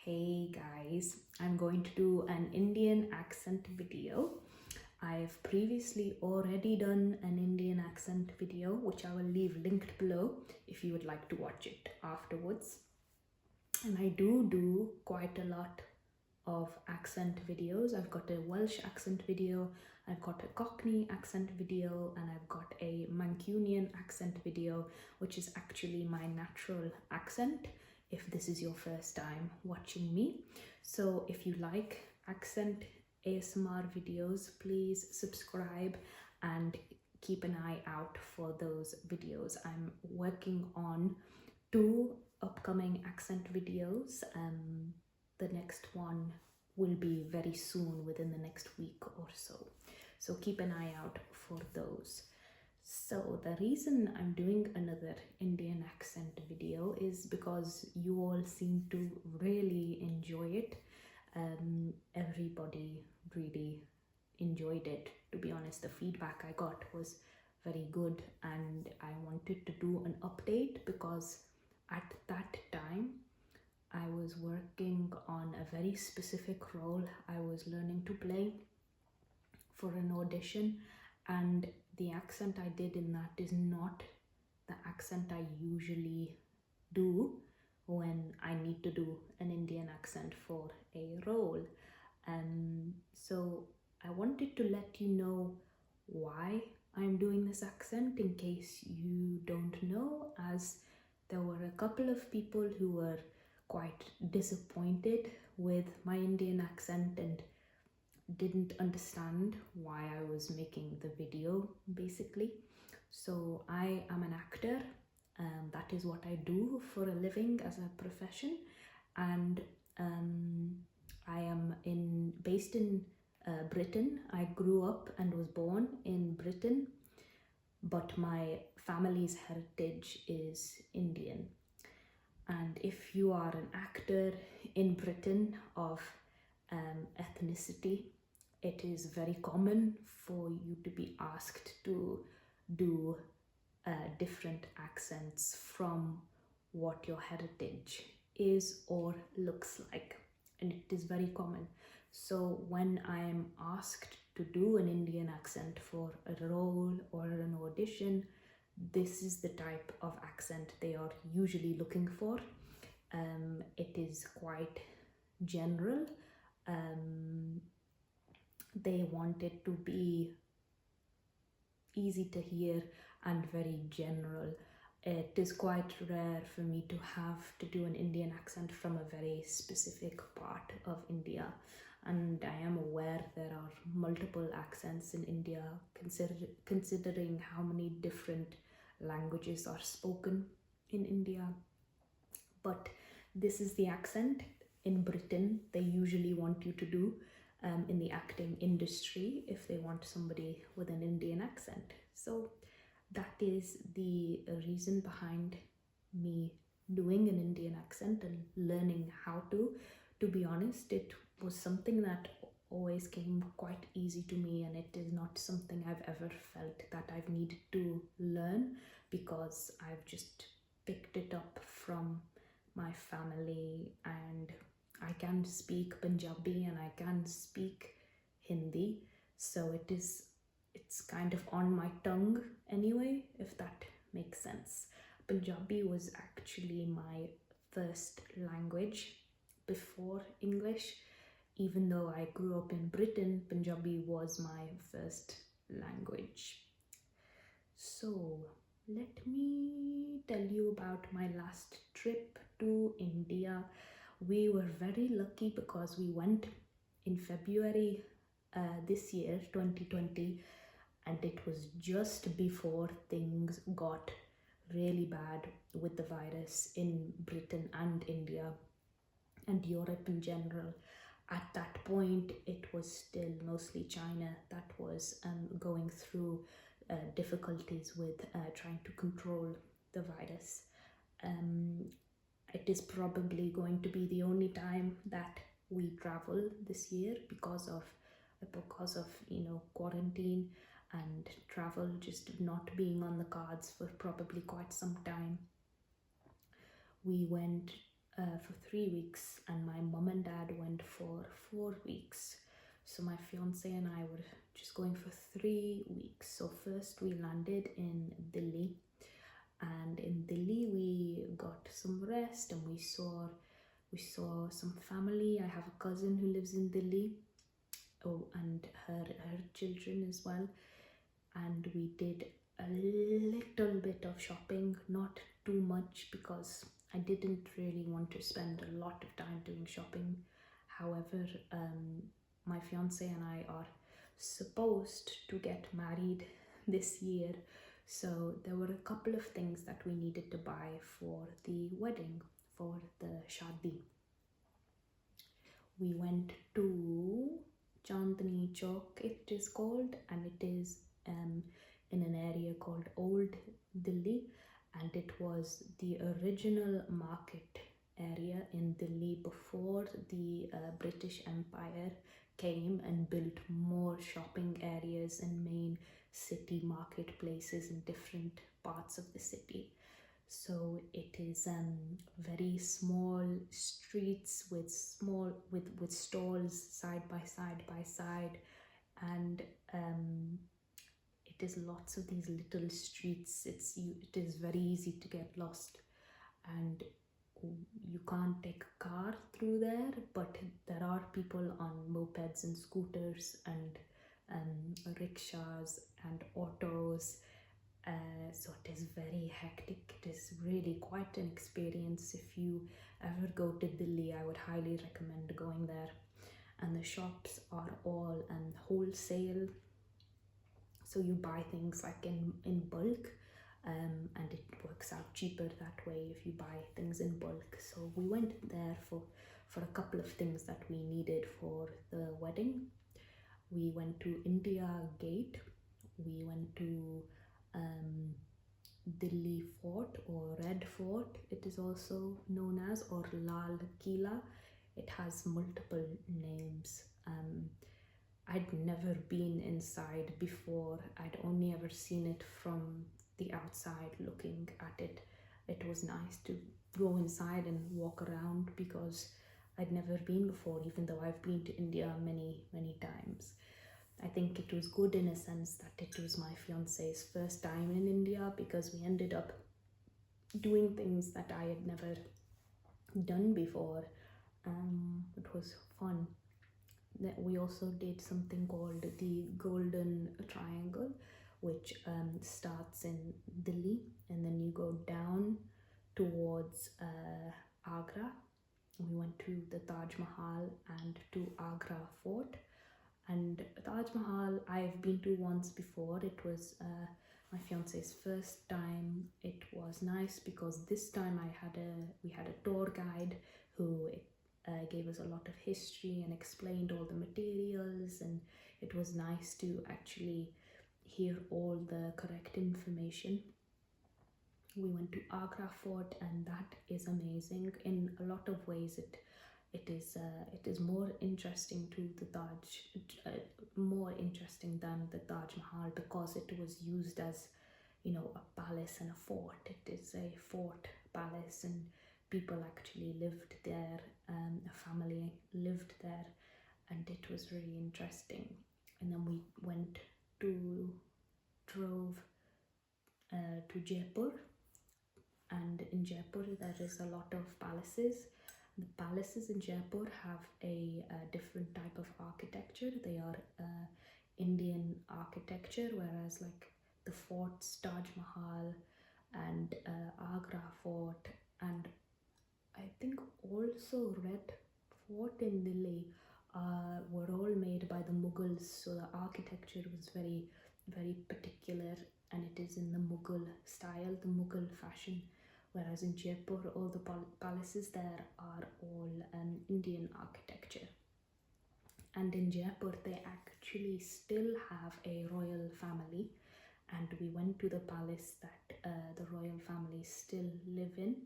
Hey guys, I'm going to do an Indian accent video. I've previously already done an Indian accent video, which I will leave linked below if you would like to watch it afterwards. And I do quite a lot of accent videos. I've got a Welsh accent video, I've got a Cockney accent video, and I've got a Mancunian accent video, which is actually my natural accent if this is your first time watching me. So if you like accent ASMR videos, please subscribe and keep an eye out for those videos. I'm working on 2 upcoming accent videos. The next one will be very soon, within the next week or so. So keep an eye out for those. So the reason I'm doing another Indian accent video is because you all seem to really enjoy it. Everybody really enjoyed it. To be honest, the feedback I got was very good, and I wanted to do an update because at that time I was working on a very specific role I was learning to play for an audition, and the accent I did in that is not the accent I usually do when I need to do an Indian accent for a role. So I wanted to let you know why I'm doing this accent in case you don't know, as there were a couple of people who were quite disappointed with my Indian accent and didn't understand why I was making the video, basically. So I am an actor, that is what I do for a living as a profession, and I am based in Britain. I grew up and was born in Britain, but my family's heritage is Indian. And if you are an actor in Britain of ethnicity, it is very common for you to be asked to do different accents from what your heritage is or looks like, and it is very common. So when I am asked to do an Indian accent for a role or an audition, this is the type of accent they are usually looking for. It is quite general. They want it to be easy to hear and very general. It is quite rare for me to have to do an Indian accent from a very specific part of India, and I am aware there are multiple accents in India, considering how many different languages are spoken in India. But this is the accent in Britain they usually want you to do in the acting industry if they want somebody with an Indian accent. So that is the reason behind me doing an Indian accent and learning how to. To be honest, it was something that always came quite easy to me, and it is not something I've ever felt that I've needed to learn, because I've just picked it up from my family, and I can speak Punjabi and I can speak Hindi, so it's kind of on my tongue anyway, if that makes sense. Punjabi was actually my first language before English. Even though I grew up in Britain, Punjabi was my first language. So let me tell you about my last trip to India. We were very lucky because we went in February this year, 2020, and it was just before things got really bad with the virus in Britain and India and Europe in general. At that point, it was still mostly China that was going through difficulties with trying to control the virus. It is probably going to be the only time that we travel this year because of quarantine and travel just not being on the cards for probably quite some time. We went for 3 weeks, and my mum for 4 weeks. So my fiance and I were just going for 3 weeks. So first we landed in Delhi, and in Delhi we got some rest and we saw some family. I have a cousin who lives in Delhi, and her children as well, and we did a little bit of shopping, not too much because I didn't really want to spend a lot of time doing shopping. However, my fiance and I are supposed to get married this year, so there were a couple of things that we needed to buy for the wedding, for the shadi. We went to Chandni Chowk, it is called, and it is in an area called Old Delhi, and it was the original market area in Delhi before the British Empire came and built more shopping areas and main city marketplaces in different parts of the city. So it is very small streets with stalls side by side, and it is lots of these little streets. It is very easy to get lost, and you can't take a car through there, but there are people on mopeds and scooters and rickshaws and autos. So it is very hectic. It is really quite an experience. If you ever go to Delhi, I would highly recommend going there. And the shops are all wholesale, so you buy things like in bulk, and it works out cheaper that way if you buy things in bulk. So we went there for a couple of things that we needed for the wedding. We went to India Gate, we went to Delhi Fort, or Red Fort it is also known as, or Lal Kila. It has multiple names. I'd never been inside before. I'd only ever seen it from the outside looking at it. It was nice to go inside and walk around because I'd never been before, even though I've been to India many times. I think it was good in a sense that it was my fiance's first time in India, because we ended up doing things that I had never done before. It was fun. We also did something called the Golden Triangle, which starts in Delhi and then you go down towards Agra. We went to the Taj Mahal and to Agra Fort. And Taj Mahal I've been to once before. It was my fiance's first time. It was nice because this time we had a tour guide who gave us a lot of history and explained all the materials, and it was nice to actually hear all the correct information. We went to Agra Fort, and that is amazing. In a lot of ways, it is more interesting to the more interesting than the Taj Mahal, because it was used as, a palace and a fort. It is a fort palace, and people actually lived there. A family lived there, and it was really interesting. And then we drove to Jaipur, and in Jaipur there is a lot of palaces. The palaces in Jaipur have a different type of architecture. They are Indian architecture, whereas like the forts, Taj Mahal and Agra Fort, and I think also Red Fort in Delhi were all made by the Mughals. So the architecture was very, very particular, and it is in the Mughal style, the Mughal fashion. Whereas in Jaipur, all the palaces there are all Indian architecture. And in Jaipur, they actually still have a royal family, and we went to the palace that the royal family still live in.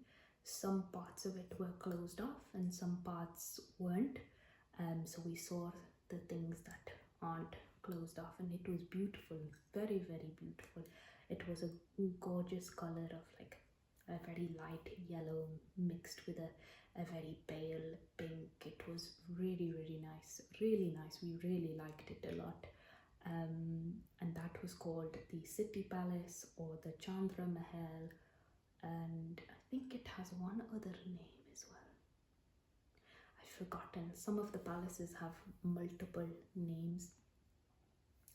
Some parts of it were closed off and some parts weren't. So we saw the things that aren't closed off, and it was beautiful, very, very beautiful. It was a gorgeous color of like a very light yellow mixed with a very pale pink. It was really, really really nice. We really liked it a lot. And that was called the City Palace or the Chandra Mahal, and I think it has one other name as well. I've forgotten. Some of the palaces have multiple names.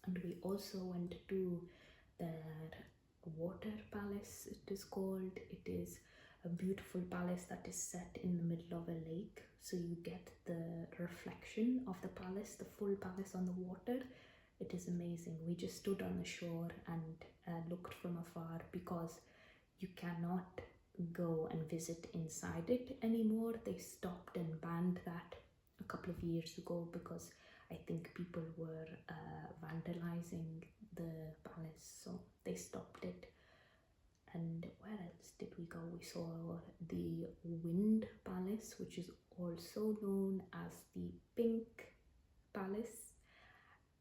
And we also went to their water palace, it is called. It is a beautiful palace that is set in the middle of a lake, so you get the reflection of the palace, the full palace on the water. It is amazing. We just stood on the shore and looked from afar, because you cannot go and visit inside it anymore. They stopped and banned that a couple of years ago because I think people were vandalizing the palace, so they stopped it. And where else did we go? We saw the Wind Palace, which is also known as the Pink Palace,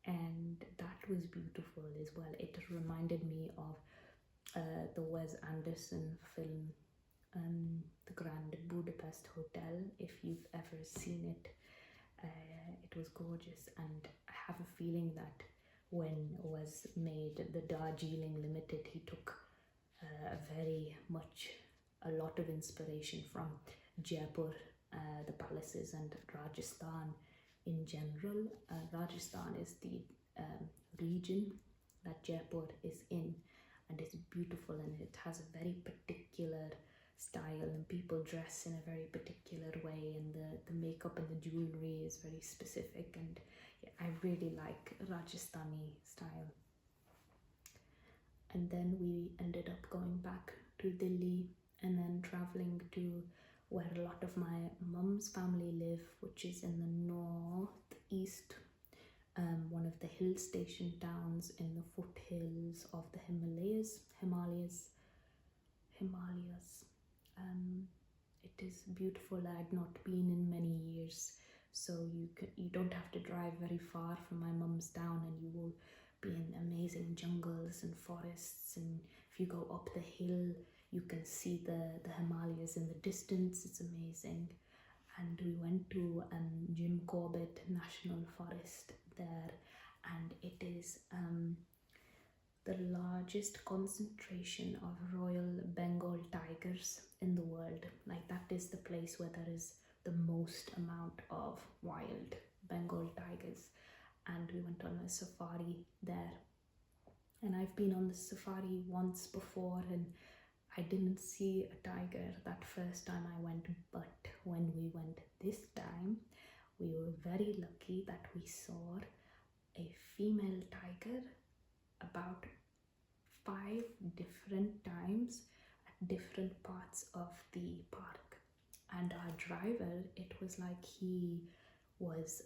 and that was beautiful as well. It reminded me of the Wes Anderson film, The Grand Budapest Hotel. If you've ever seen it, it was gorgeous, and I have a feeling that when was made the Darjeeling Limited, he took a lot of inspiration from Jaipur, the palaces, and Rajasthan in general. Rajasthan is the region that Jaipur is in, and it's beautiful, and it has a very particular style, and people dress in a very particular way, and the makeup and the jewelry is very specific, and yeah, I really like Rajasthani style. And then we ended up going back to Delhi and then traveling to where a lot of my mum's family live, which is in the northeast, one of the hill station towns in the foothills of the Himalayas. It is beautiful. I had not been in many years, so you don't have to drive very far from my mum's town, and you will be in amazing jungles and forests. And if you go up the hill, you can see the Himalayas in the distance. It's amazing. And we went to Jim Corbett National Forest there, and it is the largest concentration of Royal Bengal tigers in the world. Like, that is the place where there is the most amount of wild Bengal tigers. And we went on a safari there, and I've been on the safari once before, and I didn't see a tiger that first time I went, but when we went this time, we were very lucky that we saw a female tiger about 5 different times at different parts of the park. And our driver, it was like he was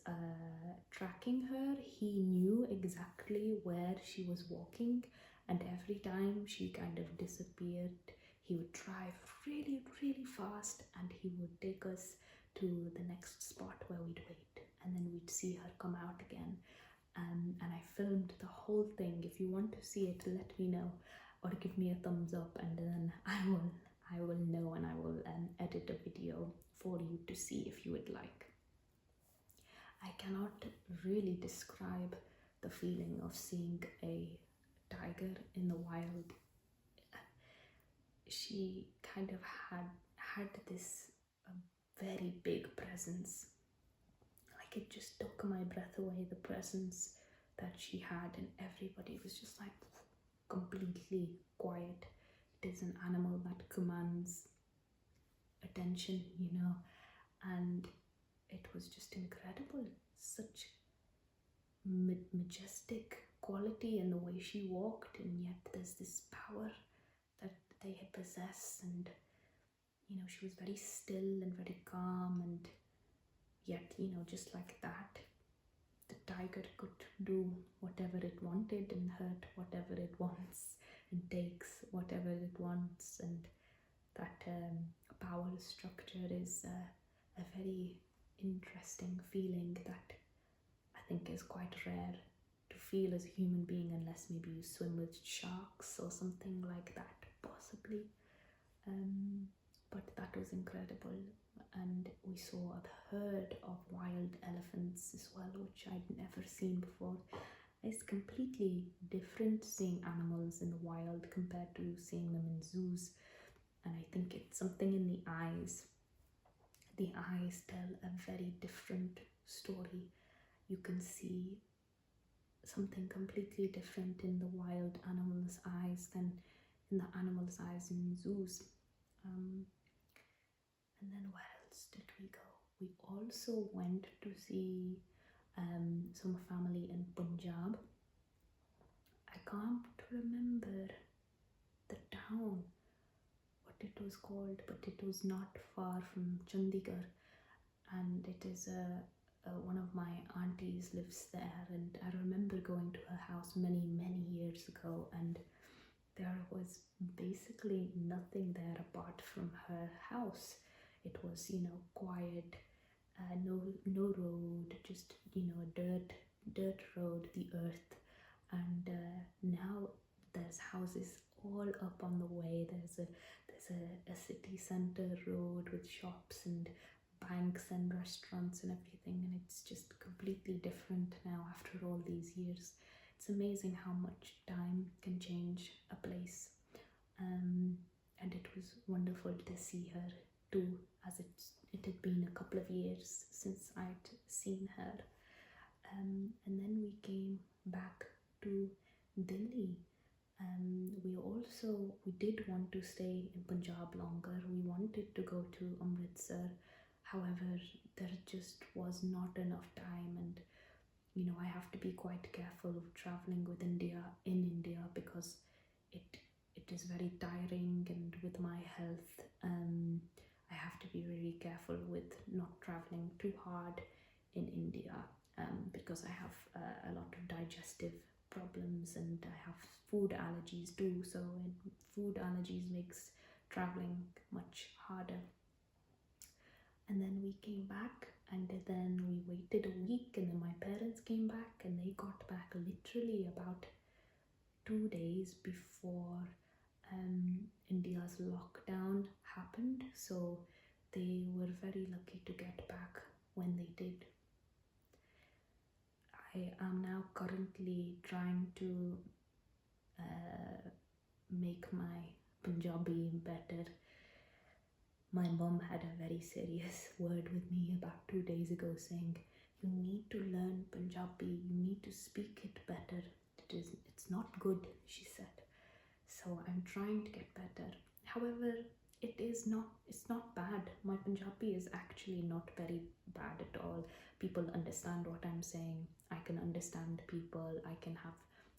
tracking her. He knew exactly where she was walking, and every time she kind of disappeared, he would drive really, really fast, and he would take us to the next spot where we'd wait, and then we'd see her come out again. And I filmed the whole thing. If you want to see it, let me know, or give me a thumbs up, and then I will know, and I will edit a video for you to see if you would like. I cannot really describe the feeling of seeing a tiger in the wild. She kind of had this very big presence. Like, it just took my breath away, the presence that she had, and everybody was just like completely quiet. It is an animal that commands attention, and it was just incredible. Such majestic quality in the way she walked, and yet there's this power that they possess, and she was very still and very calm, and yet just like that, the tiger could do whatever it wanted and hurt whatever it wants and takes whatever it wants. And that power structure is a very interesting feeling that I think is quite rare to feel as a human being, unless maybe you swim with sharks or something like that, possibly. but that was incredible. And we saw a herd of wild elephants as well, which I'd never seen before. It's completely different seeing animals in the wild compared to seeing them in zoos. And I think it's something in the eyes. The eyes tell a very different story. You can see something completely different in the wild animals' eyes than in the animals' eyes in zoos. And then where else did we go? We also went to see some family in Punjab. I can't remember the town, what it was called, but it was not far from Chandigarh, and it is one of my aunties lives there, and I remember going to her house many years ago, and there was basically nothing there apart from her house. It was, you know, quiet, no road, just, you know, a dirt road, the earth. And now there's houses all up on the way. There's a city center road with shops and banks and restaurants and everything, and it's just completely different now after all these years. It's amazing how much time can change a place. And it was wonderful to see her too, as it had been a couple of years since I'd seen her. And then we came back to Delhi. We did want to stay in Punjab longer. We wanted to go to Amritsar. However, there just was not enough time, and you know, I have to be quite careful of traveling in India, because it is very tiring, and with my health, I have to be really careful with not traveling too hard in India, because I have a lot of digestive problems, and I have food allergies too. So food allergies makes traveling much harder. And then we came back, and then we waited a week, and then my parents came back, and they got back literally about 2 days before India's lockdown happened. So they were very lucky to get back when they did. I am now currently trying to make my Punjabi better. My mom had a very serious word with me about 2 days ago, saying, you need to learn Punjabi, you need to speak it better. It's not good, she said. So I'm trying to get better. However, it's not bad. My Punjabi is actually not very bad at all. People understand what I'm saying. I can understand people. I can have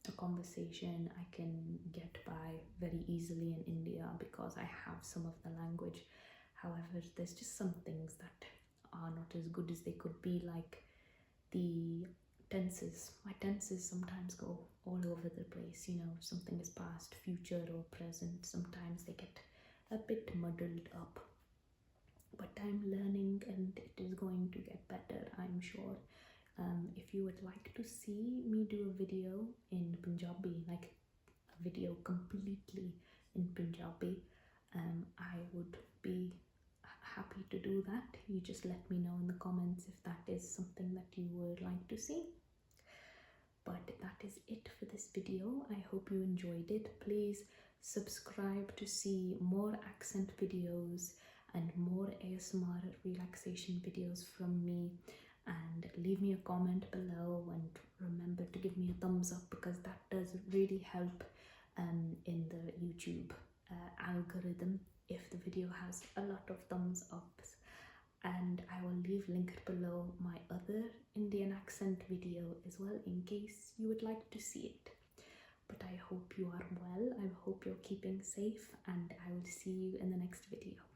a conversation. I can get by very easily in India because I have some of the language. However, there's just some things that are not as good as they could be, like the tenses. My tenses sometimes go all over the place. You know, something is past, future, or present. Sometimes they get a bit muddled up. But I'm learning, and it is going to get better, I'm sure. If you would like to see me do a video in Punjabi, like a video completely in Punjabi, I would be happy to do that. You just let me know in the comments if that is something that you would like to see. But that is it for this video. I hope you enjoyed it. Please subscribe to see more accent videos and more ASMR relaxation videos from me, and leave me a comment below, and remember to give me a thumbs up, because that does really help in the YouTube algorithm if the video has a lot of thumbs ups. And I will leave linked below my other Indian accent video as well, in case you would like to see it. But I hope you are well. I hope you're keeping safe, and I will see you in the next video.